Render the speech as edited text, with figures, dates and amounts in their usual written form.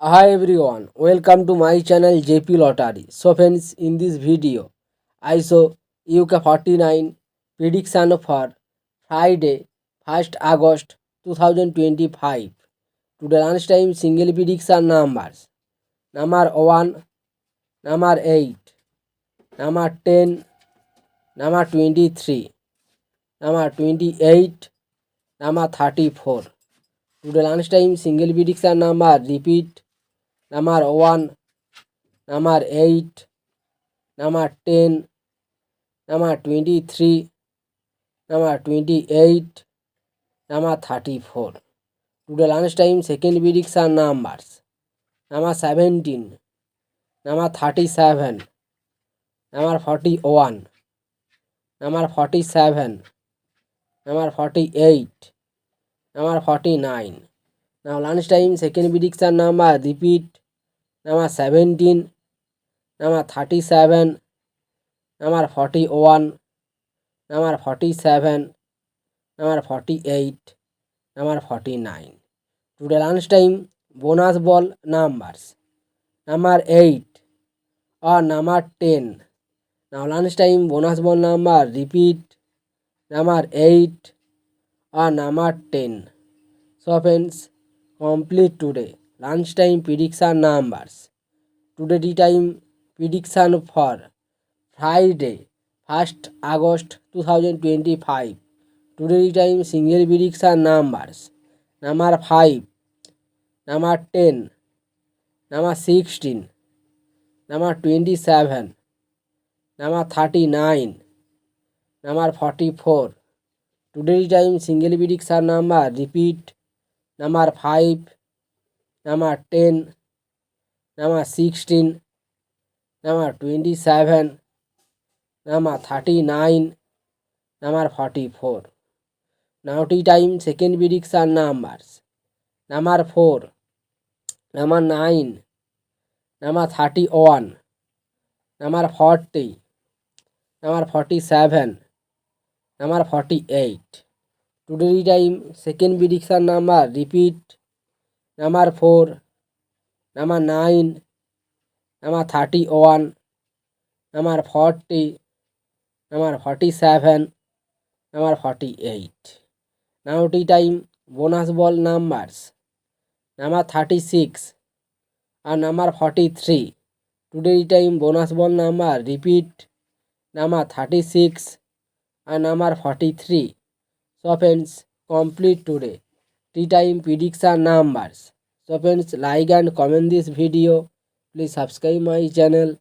Hi everyone, welcome to my channel JP Lottery. So friends, in this video, I show UK 49 prediction for Friday 1st August 2025. Today lunchtime single prediction numbers. Number 1, number 8, number 10, number 23, number 28, number 34. Today lunchtime single prediction number repeat. Number 1, number 8, number 10, number 23, number 28, number 34. Today lunchtime second prediction numbers. Number 17, number 37, number 41, number 47, number 48, number 49. Now lunchtime second prediction number repeat. Number 17, number 37, number 41, number 47, number 48, number 49. Today lunchtime bonus ball numbers. Number 8 or number 10. Now lunchtime bonus ball number repeat. Number 8 or number 10. So friends, complete today lunchtime prediction numbers. Today the time prediction for Friday 1st August 2025. Today the time single prediction numbers. Number 5, number 10, number 16, number 27, number 39, number 44. Today time single prediction number repeat. Number 5, number 10, number 16, number 27, number 39, number 44. Now tea time second prediction numbers. Number 4, number 9, number 31, number 40, number 47, number 48. Today time second prediction number repeat. Number 4, number 9, number 31, number 40, number 47, number 48. Now tea time bonus ball numbers. Number 36 and number 43. Today time bonus ball number repeat. Number 36 and number 43. So friends, complete today tea time prediction numbers. So friends, like and comment this video. Please subscribe my channel.